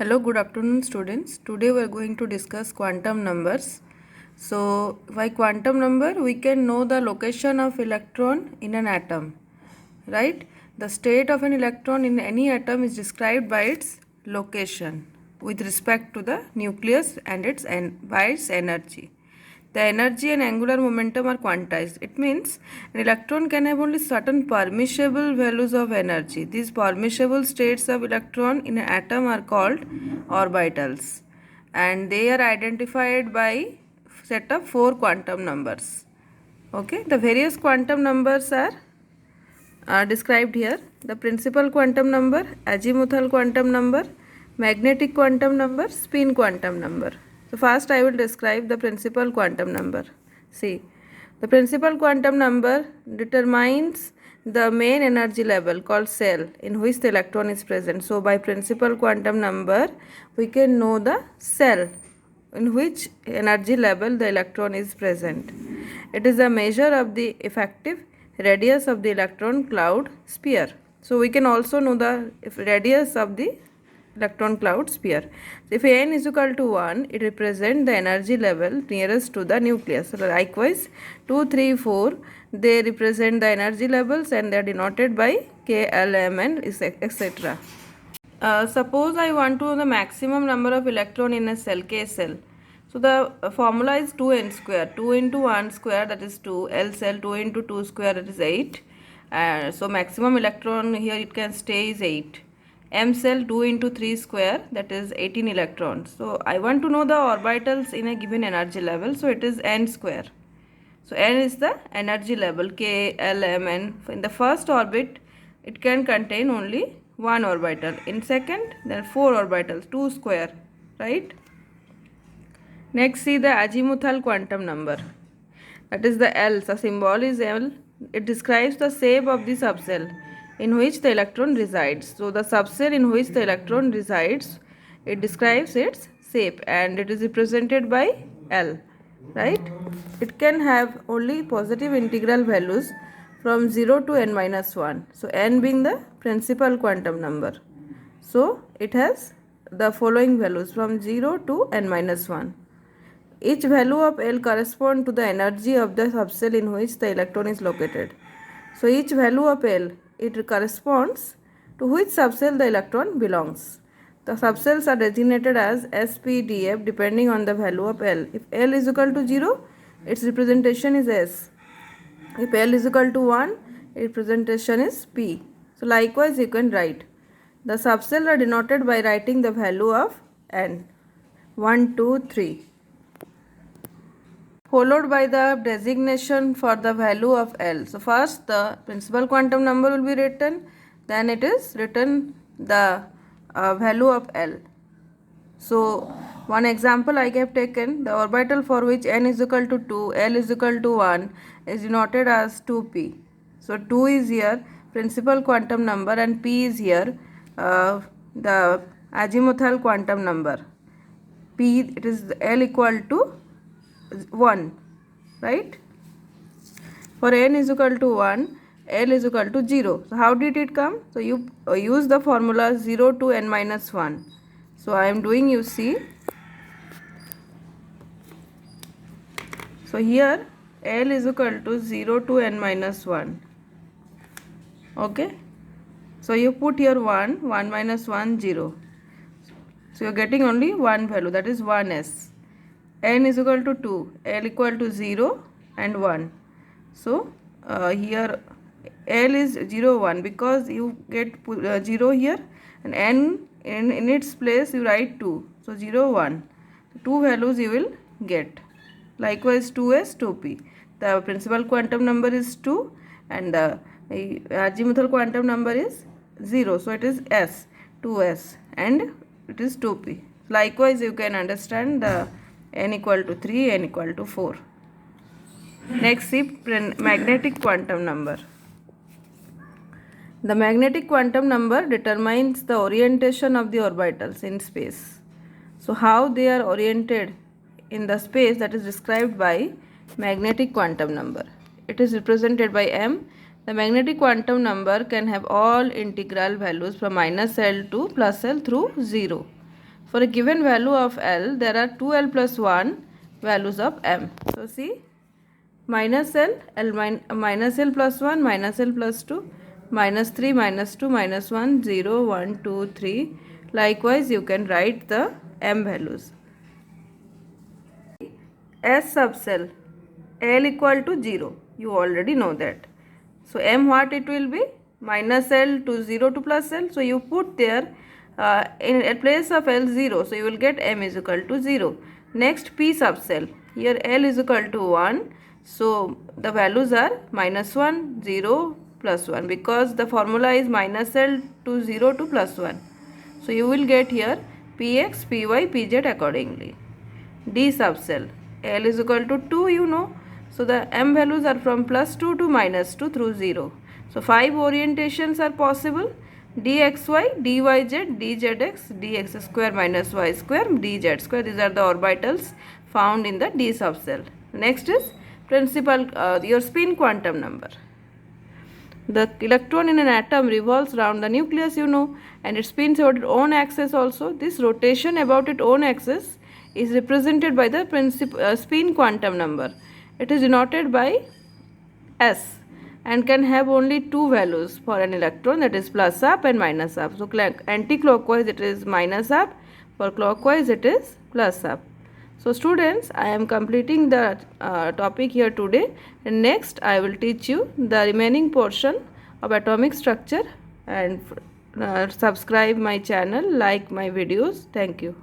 Hello, good afternoon students. Today we are going to discuss quantum numbers. So by quantum number we can know the location of electron in an atom, right? The state of an electron in any atom is described by its location with respect to the nucleus and by its energy. The energy and angular momentum are quantized. It means an electron can have only certain permissible values of energy. These permissible states of electron in an atom are called orbitals, and they are identified by set of 4 quantum numbers. Okay, the various quantum numbers are described here. The principal quantum number, azimuthal quantum number, magnetic quantum number, spin quantum number. So first I will describe the principal quantum number. See, the principal quantum number determines the main energy level called cell in which the electron is present. So by principal quantum number we can know the cell in which energy level the electron is present. It is a measure of the effective radius of the electron cloud sphere. So we can also know the radius of the electron cloud sphere. So if n is equal to 1, it represents the energy level nearest to the nucleus. So likewise 2, 3, 4, they represent the energy levels and they are denoted by K, L, M and etc. Suppose I want to know the maximum number of electron in a cell, K cell. So the formula is 2n square. 2 into 1 square, that is 2. L cell 2 into 2 square, that is 8. So maximum electron here it can stay is 8. M cell 2 into 3 square, that is 18 electrons. So I want to know the orbitals in a given energy level. So it is n square. So n is the energy level, K, L, M, N. In the first orbit, it can contain only one orbital. In second, there are 4 orbitals, 2 square, right? Next, see the azimuthal quantum number. That is the L. The symbol is L. It describes the shape of the subcell in which the electron resides. So the subcell in which the electron resides, it describes its shape and it is represented by L, right? It can have only positive integral values from 0 to n minus 1. So n being the principal quantum number. So it has the following values from 0 to n minus 1. Each value of L corresponds to the energy of the subcell in which the electron is located. So each value of L, it corresponds to which subcell the electron belongs. The subcells are designated as S, P, D, F depending on the value of L. If L is equal to 0, its representation is S. If L is equal to 1, its representation is P. So likewise you can write. The subcells are denoted by writing the value of N. 1, 2, 3. Followed by the designation for the value of L. So first the principal quantum number will be written, then it is written the value of L. So one example I have taken, the orbital for which n is equal to 2, L is equal to 1 is denoted as 2p. So 2 is here principal quantum number and p is here the azimuthal quantum number. P, it is L equal to 1, right? For n is equal to 1, L is equal to 0. So how did it come? So you use the formula 0 to n minus 1. So I am doing, you see. So here L is equal to 0 to n minus 1. Okay. So you put here 1, 1 minus 1, 0. So you are getting only one value, that is 1s. N is equal to 2, L equal to 0 and 1. So here L is 0, 1 because you get 0 here and N in its place you write 2. So 0, 1. 2 values you will get. Likewise 2s, 2p. The principal quantum number is 2 and the azimuthal quantum number is 0. So it is S, 2s and it is 2p. Likewise you can understand the n equal to 3, n equal to 4. Next, see magnetic quantum number. The magnetic quantum number determines the orientation of the orbitals in space. So how they are oriented in the space, that is described by magnetic quantum number. It is represented by m. The magnetic quantum number can have all integral values from minus L to plus L through 0. For a given value of L, there are 2L plus 1 values of M. So see, minus L, minus L plus 1, minus L plus 2, minus 3, minus 2, minus 1, 0, 1, 2, 3. Likewise, you can write the M values. S subcell, L equal to 0. You already know that. So M what it will be? Minus L to 0 to plus L. So you put there in a place of L 0. So you will get M is equal to 0. Next P subcell. Here L is equal to 1. So the values are minus 1, 0, plus 1, because the formula is minus L to 0 to plus 1. So you will get here Px, Py, Pz accordingly. D subcell. L is equal to 2, you know. So the M values are from plus 2 to minus 2 through 0. So 5 orientations are possible: dxy, dyz, dzx, dx square minus y square, dz square. These are the orbitals found in the D subcell. Next is principal, your spin quantum number. The electron in an atom revolves around the nucleus, you know, and it spins about its own axis also. This rotation about its own axis is represented by the spin quantum number. It is denoted by S and can have only two values for an electron, that is plus up and minus up. So anti-clockwise it is minus up, for clockwise it is plus up. So students, I am completing the topic here today, and next I will teach you the remaining portion of atomic structure. And subscribe my channel, like my videos. Thank you.